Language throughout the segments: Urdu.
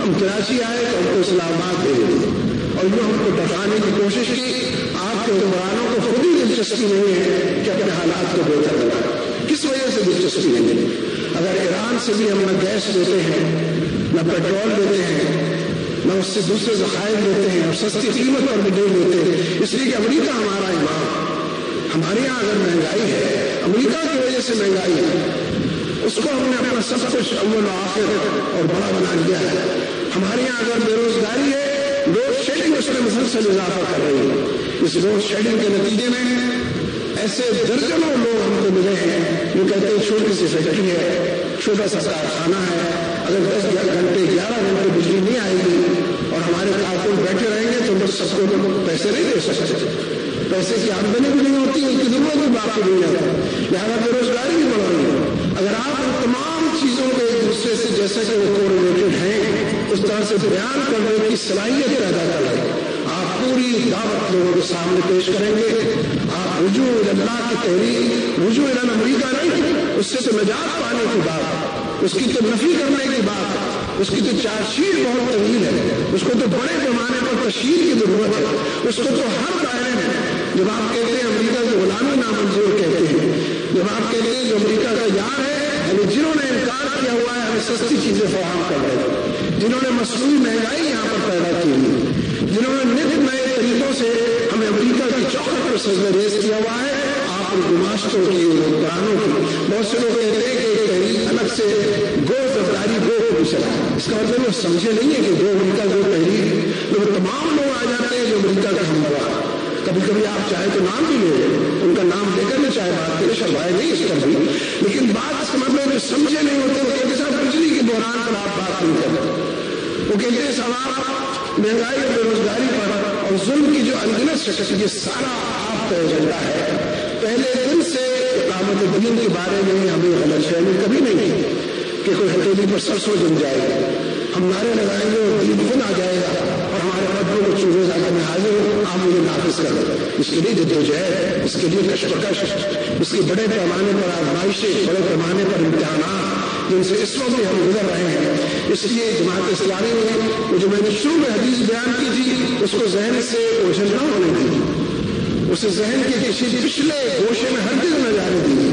ہم کراچی آئے تو ہم کو اسلام آباد بھیجے اور یوں ہم کو بتانے کی کوشش کی آپ کے حکمرانوں کو خود ہی دلچسپی نہیں ہے کہ اپنے حالات کو بہتر بنائیں. کس وجہ سے دلچسپی نہیں ہے؟ اگر ایران سے بھی ہم نہ گیس لیتے ہیں نہ پیٹرول لیتے ہیں نہ اس سے دوسرے ذخائر لیتے ہیں اور سستی قیمت پر بھی نہیں لیتے، اس لیے کہ امریکہ ہمارا امام. ہمارے یہاں اگر مہنگائی ہے امریکہ کی وجہ سے مہنگائی ہے، اس کو ہم نے اپنا سب کچھ اول و آخر اور بڑا بنا لیا ہے. ہمارے یہاں اگر بے روزگاری ہے، لوڈ شیڈنگ اس میں مسلسل اضافہ کر رہی ہے. اس لوڈ شیڈنگ کے نتیجے میں ایسے درجنوں لوگ ہم کو ملے ہیں جو کہتے ہیں چھوٹی سی فیکٹری ہے، چھوٹا سا کارخانہ ہے، اگر 10 گھنٹے 11 گھنٹے بجلی نہیں آئے گی اور ہمارے کارکن بیٹھے رہیں گے تو بس سب کو پیسے نہیں دے سکتے، پیسے کی آمدنی بھی نہیں ہوتی، ان کی ضرورت بھی باقی نہیں رہتی، لہٰذا بے روزگاری بھی بڑھ رہی ہے. اگر آپ ان تمام چیزوں کو ایک دوسرے سے جیسا کہ وہ کوریلیٹڈ ہیں اس طرح سے بیان کرنے کی صلاحیت پیدا کر رہے ہیں، آپ پوری دعوت لوگوں کے سامنے پیش کریں گے. آپ رجوع اللہ کی تحریک، رجوع امریکہ نہیں، اس سے تو نجات پانے کی بات، اس کی تو نفی کرنے کی بات، اس کی تو چارج شیٹ بہت طویل ہے، اس کو تو بڑے پیمانے پر تشہیر کی ضرورت ہے، اس کو تو ہر دائرے میں. جب آپ کہتے ہیں امریکہ کی غلامی نامنظور کہتے ہیں، جب آپ کہتے ہیں جو امریکہ کا یار ہے، یعنی جنہوں نے انکار کیا ہوا ہے ہمیں سستی چیزیں فراہم کر رہے ہیں، جنہوں نے مصنوعی مہنگائی یہاں پر پیدا کی ہے، جنہوں نے نت نئے طریقوں سے ہمیں امریکہ کی چوکھٹ پر سجدہ ریز کیا ہوا ہے، آپ ان گماشتوں کی حکمرانوں کی. بہت سے لوگ کہتے ہیں کہ تحریک الگ سے گو زبداری گو کو بھی چلا، اس کا مطلب وہ سمجھے نہیں ہے کہ گو امریکہ گو تحریک وہ تمام لوگ آ جاتے ہیں جو امریکہ کا ہمراہ. کبھی کبھی آپ چاہے تو نام بھی لے ان کا نام لے کر بھی چاہے بات کرے، شرمائے نہیں اس پر بھی، لیکن بات اس کا مطلب جو سمجھے نہیں ہوتے وہ کہتے صاحب بجلی کے بحران پر آپ بات نہیں کرتے، وہ کہتے ہیں سوال مہنگائی اور بے روزگاری پر اور ظلم کی جو انگنت شکست، یہ سارا آپ کا ایجنڈا ہے. پہلے دن سے اقامت دین کے بارے میں ہمیں غلط فہمی کبھی نہیں ہے کہ کوئی ہتھیلی پر سرسوں جم جائے گا، ہم نعرے لگائیں گے اور دین خود آ جائے گا اور ہمارے قدموں کو چوہے جا میں حاضر ہوں، آپ مجھے نافذ کر دیں. اس کے لیے جدوجہد، اس کے لیے کشمکش، اس کے بڑے پیمانے پر آزمائشیں، بڑے پیمانے پر امتحانات جن سے اس وقت بھی ہم گزر رہے ہیں. اس لیے جماعت اسلامی نے وہ جو میں نے شروع میں حدیث بیان کی تھی اس کو ذہن سے اوجھل نہ ہونے دی، اسے ذہن کے کسی پچھلے گوشے میں ہرگز نہ جانے دی.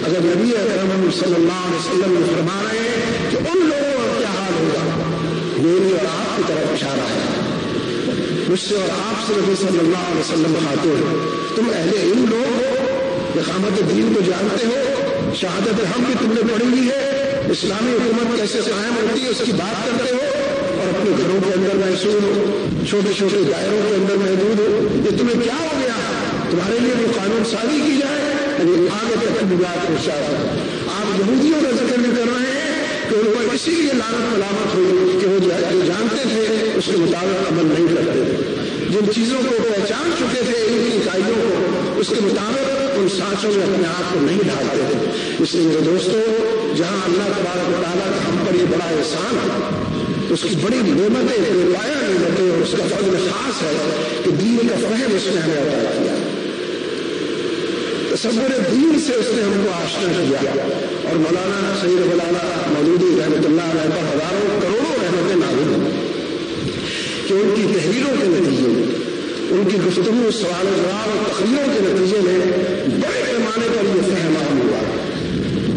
اگر نبی اکرم صلی اللہ علیہ وسلم نے فرما رہے ہیں کہ ان لوگوں کا کیا حال ہوگا، میری اور آپ کی طرف اشارہ ہے، مجھ سے اور آپ سے نبی صلی اللہ علیہ وسلم خاطر ہو. تم اہل علم لوگ ہو، اقامت دین کو جانتے ہو، شہادت حق بھی تم نے پڑھی ہوئی ہے، اسلامی حکومت کیسے قائم ہوتی ہے اس کی بات کرتے ہو اور اپنے گھروں کے اندر محسوس ہو، چھوٹے چھوٹے دائروں کے اندر محدود ہو. یہ تمہیں کیا ہو گیا؟ تمہارے لیے وہ قانون سازی کی جائے، یعنی آگے تک کی بات پہنچا. آپ یہودیوں کا ذکر بھی کر رہے ہیں کہ ان کو اسی لیے لعنت ملامت ہوئی کہ وہ جو جانتے تھے اس کے مطابق عمل نہیں کرتے تھے، جن چیزوں کو پہچان چکے تھے ان کی اکائیوں کو اس کے مطابق ان سانچوں میں اپنے آپ کو نہیں ڈالتے تھے. اس لیے میرے دوستوں، جہاں اللہ تبارک و تعالیٰ کا ہم پر یہ بڑا احسان ہے، اس کی بڑی نعمتیں، بے پایا نعمتیں اور اس کا فضل خاص ہے کہ دین کا فہم اس نے ہمیں عطا کیا، تصور دین سے اس نے ہم کو آشنا کیا. اور مولانا سید مولانا مودودی رحمۃ اللہ علیہ پر ہزاروں کروڑوں رحمتیں نازل ہوئی کہ ان کی تحریروں کے نتیجے میں، ان کی گفتگو، سوال و جواب اور تقریروں کے نتیجے میں بڑے پیمانے پر یہ فہم عام ہوا،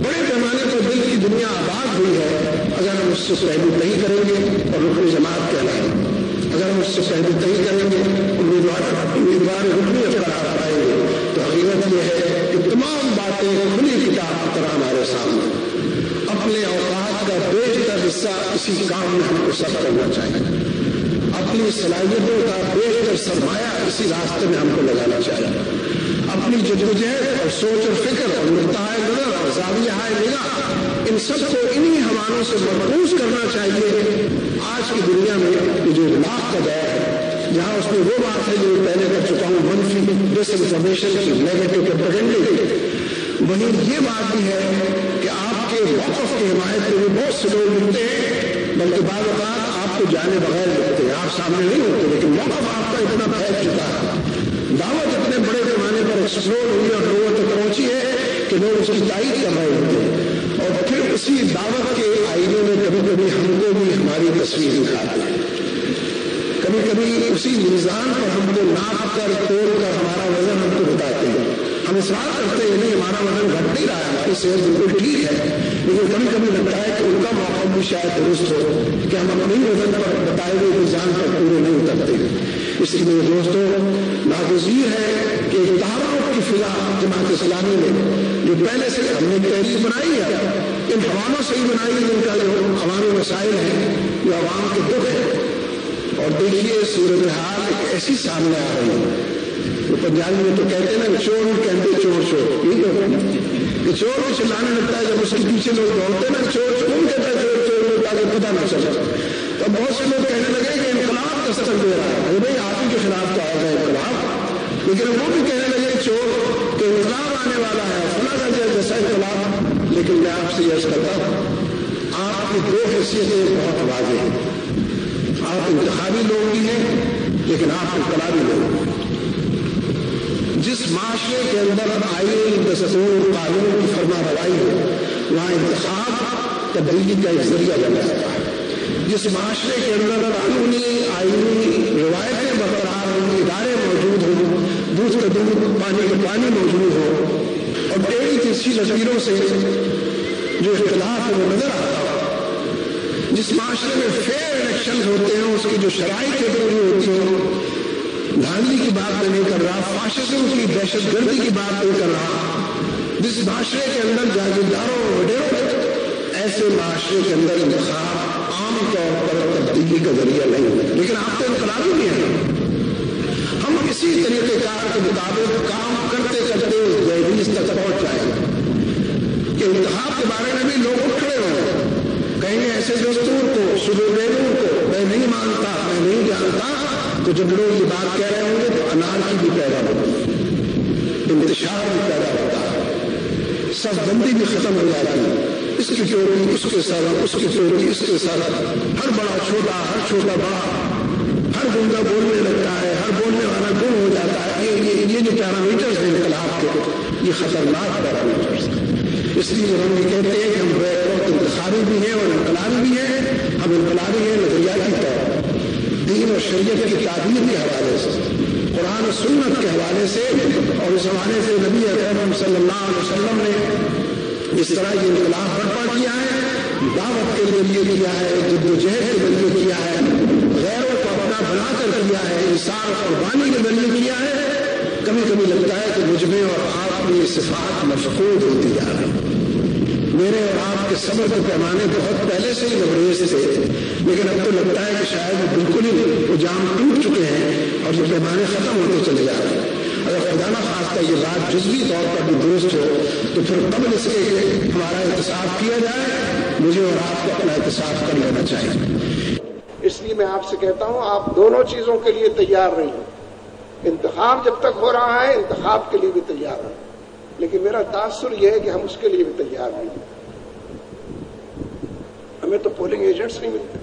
بڑے پیمانے پر دل کی دنیا آباد ہوئی ہے. اگر ہم اس سے پہلو نہیں کریں گے اور رکن جماعت کہلائیں گے، اگر ہم اس سے پہلو نہیں کریں گے، امیدوار رکنیت قرار پائیں گے، تو حقیقت یہ ہے کہ تمام باتیں کھلی کتاب کی طرح ہمارے سامنے. اپنے اوقات کا بیشتر حصہ اسی کام میں ہم کو سب کرنا چاہیے، اپنی صلاحیتوں کا بیشتر سرمایہ اسی راستے میں ہم کو لگانا چاہیے. اپنی جدوجہد اور سوچ اور فکر اور نقطۂ نظر اور زاویہ نگاہ ان سب کو انہی حوالوں سے مرکوز کرنا چاہیے. آج کی دنیا میں یہ جو اطلاق کا دور ہے، جہاں اس میں وہ بات ہے جو پہلے کر چکا ہوں، منفی ڈس انفارمیشن کی، نیگیٹو پروپیگنڈا کی، وہیں یہ بات بھی ہے کہ آپ کے موقف کی حمایت میں بھی بہت سے لوگ ملتے ہیں، بلکہ بعض اوقات آپ کو جانے بغیر ملتے ہیں، آپ سامنے نہیں ہوتے، لیکن موقف آپ کا اتنا پھیل چکا ہے، دعوت اتنے بڑے پیمانے پر ایکسپلور ہوئی اور لوگوں تک پہنچی ہے کہ لوگ اس کی تائید کر رہے ہوتے ہیں، اور پھر اسی دعوت کے نتیجے میں کبھی کبھی ہم کو بھی ہماری تصویر دکھاتے ہیں، کبھی کبھی اسی میزان پر ہم کو ناپ کر توڑ کر ہمارا وزن ہم کو بتاتے ہیں. ہم اصرار کرتے ہیں نہیں ہمارا وزن گھٹ نہیں رہا ہے، ہماری صحت بالکل ٹھیک ہے، لیکن کبھی کبھی لگتا ہے کہ ان کا موقع بھی شاید درست ہو کہ ہم اپنے وزن پر بتائے ہوئے میزان پر پورے نہیں اترتے. اس لیے دوستوں ناگزیر ہے کہ تعارف کی فضا جماعت اسلامی میں جو پہلے سے ہم نے تحریک بنائی ہے، ان عواموں سے ہی بنائی ہے جن کا جو عوامی مسائل ہیں، جو عوام کے دکھ ہے. اور دیکھیے صورتحال ایک ایسی سامنے آ رہی ہے، تو پنجابی میں تو کہتے ہیں نا چور کہتے چور چور، ٹھیک ہے کہ چور کو چلانے لگتا ہے جب اس کے پیچھے لوگ دوڑتے ہیں نا چور کون کہتا ہے چور چور تاکہ پتہ نہ چلے. تو بہت سے لوگ کہنے لگے کہ انقلاب دستک دے رہا ہے، بھائی آپ ہی کے خلاف تو آئے گا انقلاب، لیکن وہ بھی کہنے لگے چور کہ انقلاب آنے والا ہے فلاں کا جیسا انقلاب. لیکن میں آپ سے یہ کرتا ہوں آپ کی دو حیثیتیں بہت واضح ہیں، آپ انتخابی لوگ بھی ہیں لیکن آپ انقلابی لوگ ہیں. جس معاشرے کے اندر آئین دستور قانون کی فرما روائی ہو وہاں انتخاب تبدیلی کا ایک ذریعہ بنا جاتا ہے. جس معاشرے کے اندر قانونی آئینی روایتیں برقرار ہوں، ادارے موجود ہوں، دودھ کا دودھ پانی کا پانی موجود ہو، اور ٹیڑھی تیسری تصویروں سے جو اختلاف ہے وہ نظر آتا ہو، جس معاشرے میں فیئر الیکشن ہوتے ہیں اس کی جو شرائط پوری ہوتی ہوں، دھاندلی کی بات میں نہیں کر رہا، فاشزم کی دہشت گردی کی بات نہیں کر رہا، جس معاشرے کے اندر جاگیرداروں اور وڈیروں ایسے معاشرے کے اندر انتخاب عام طور پر تبدیلی کا ذریعہ نہیں ہے. لیکن آپ تو انقلابی بھی ہیں، ہم اسی طریقہ کار کے مطابق کام کرتے کرتے دہلیز تک پہنچ جائیں کہ انتخاب کے بارے میں بھی لوگ اٹھ کھڑے ہوں، کہیں گے ایسے دستور کو صدور بیرون کو میں نہیں مانتا، میں نہیں جانتا. تو جب لوگ یہ بات کہہ رہے ہوں گے تو انارکی بھی پیدا ہوگی، انتشار بھی پیدا ہوتا ہے، صف بندی بھی ختم ہو جاتی ہے. اس کی چوری اس کے سر، اس کی چوری اس کے سر، ہر بڑا چھوٹا، ہر چھوٹا بڑا، ہر گنگا بولنے لگتا ہے، ہر بولنے والا گم ہو جاتا ہے. یہ جو پیرامیٹرز ہیں انقلاب کے، یہ خطرناک پیرامیٹرز ہیں. اس لیے ہم یہ کہتے ہیں کہ ہم بیک انتخابی بھی ہیں اور انقلابی بھی ہیں. ہم انقلابی ہیں نظریاتی طور پر، دین اور شریعت کی تعبیر کے حوالے سے، قرآن و سنت کے حوالے سے، اور اس حوالے سے نبی اکرم صلی اللہ علیہ وسلم نے اس طرح یہ انقلاب برپا کیا ہے، دعوت کے ذریعے کیا ہے، جد و جہد کے ذریعے کیا ہے، غیروں کو اپنا بنا کر کیا ہے، انصار قربانی کے ذریعے کیا ہے. کبھی کبھی لگتا ہے کہ مجھ میں اور آپ میں یہ صفات مفقود ہوتی جا رہی ہیں. میرے اور آپ کے صبر کے پیمانے بہت پہلے سے ہی لبریز تھے، لیکن اب تو لگتا ہے کہ شاید وہ بالکل ہی وہ جام ٹوٹ چکے ہیں اور یہ پیمانے ختم ہوتے چلے جا رہے ہیں. اگر خدا نہ خواستہ یہ بات جزوی طور پر بھی درست ہو تو پھر قبل اس کے ہمارا احتساب کیا جائے، مجھے اور آپ کو اپنا احتساب کر لینا چاہیے. اس لیے میں آپ سے کہتا ہوں آپ دونوں چیزوں کے لیے تیار رہیے. انتخاب جب تک ہو رہا ہے انتخاب کے لیے بھی تیار رہیں، لیکن میرا تاثر یہ ہے کہ ہم اس کے لیے بھی تیار نہیں ہیں. ہمیں تو پولنگ ایجنٹس نہیں ملتے.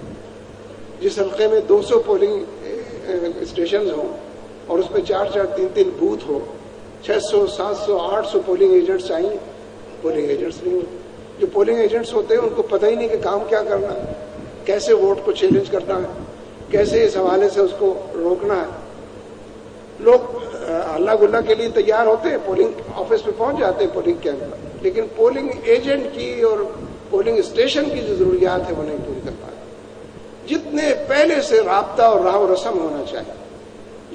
جس حلقے میں 200 پولنگ اسٹیشنز ہوں اور اس میں 4-4 3-3 بوتھ ہو، 600 700 800 پولنگ ایجنٹس چاہیے، پولنگ ایجنٹس نہیں ہوتے. جو پولنگ ایجنٹس ہوتے ہیں ان کو پتہ ہی نہیں کہ کام کیا کرنا ہے، کیسے ووٹ کو چیلنج کرنا ہے، کیسے اس حوالے سے اس کو روکنا ہے. لوگ اللہ گلہ کے لیے تیار ہوتے ہیں، پولنگ آفس میں پہنچ جاتے ہیں پولنگ کیمپ پر، لیکن پولنگ ایجنٹ کی اور پولنگ اسٹیشن کی جو ضروریات ہے وہ نہیں پوری کر پاتے. جتنے پہلے سے رابطہ اور راہ و رسم ہونا چاہیے،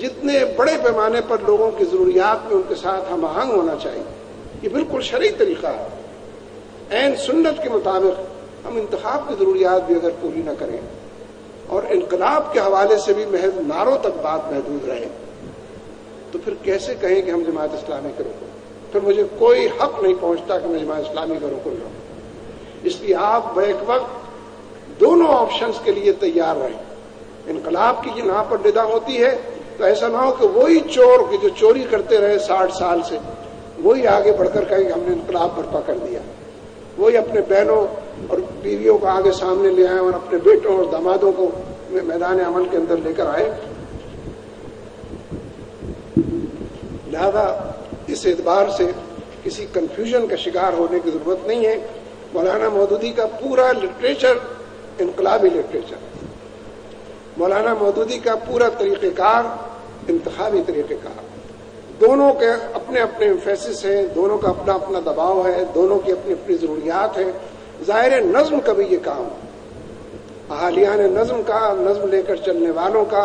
جتنے بڑے پیمانے پر لوگوں کی ضروریات میں ان کے ساتھ ہم آہنگ ہونا چاہیے، یہ بالکل شرعی طریقہ ہے. عین سنت کے مطابق ہم انتخاب کی ضروریات بھی اگر پوری نہ کریں اور انقلاب کے حوالے سے بھی محض نعروں تک بات محدود رہے تو پھر کیسے کہیں کہ ہم جماعت اسلامی کے رکن؟ پھر مجھے کوئی حق نہیں پہنچتا کہ میں جماعت اسلامی کا رکن رہوں. اس لیے آپ بیک وقت دونوں آپشنز کے لیے تیار رہیں. انقلاب کی جہاں پر ندا ہوتی ہے تو ایسا نہ ہو کہ وہی چور جو چوری کرتے رہے 60 سال سے وہی آگے بڑھ کر کہیں کہ ہم نے انقلاب برپا کر دیا، وہی اپنے بہنوں اور بیویوں کو آگے سامنے لے آئے اور اپنے بیٹوں اور دامادوں کو میدان عمل کے اندر لے کر آئے. لہذا اس اعتبار سے کسی کنفیوژن کا شکار ہونے کی ضرورت نہیں ہے. مولانا مودودی کا پورا لٹریچر انقلابی لٹریچر، مولانا مودودی کا پورا طریقہ کار انتخابی طریقہ کار، دونوں کے اپنے اپنے امفیسس ہیں، دونوں کا اپنا اپنا دباؤ ہے، دونوں کی اپنی اپنی ضروریات ہیں۔ ظاہر نظم کا بھی یہ کام، اہالیان نظم کا، نظم لے کر چلنے والوں کا،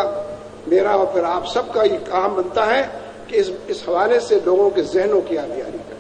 میرا اور پھر آپ سب کا یہ کام بنتا ہے کہ اس حوالے سے لوگوں کے ذہنوں کی آبیاری کریں۔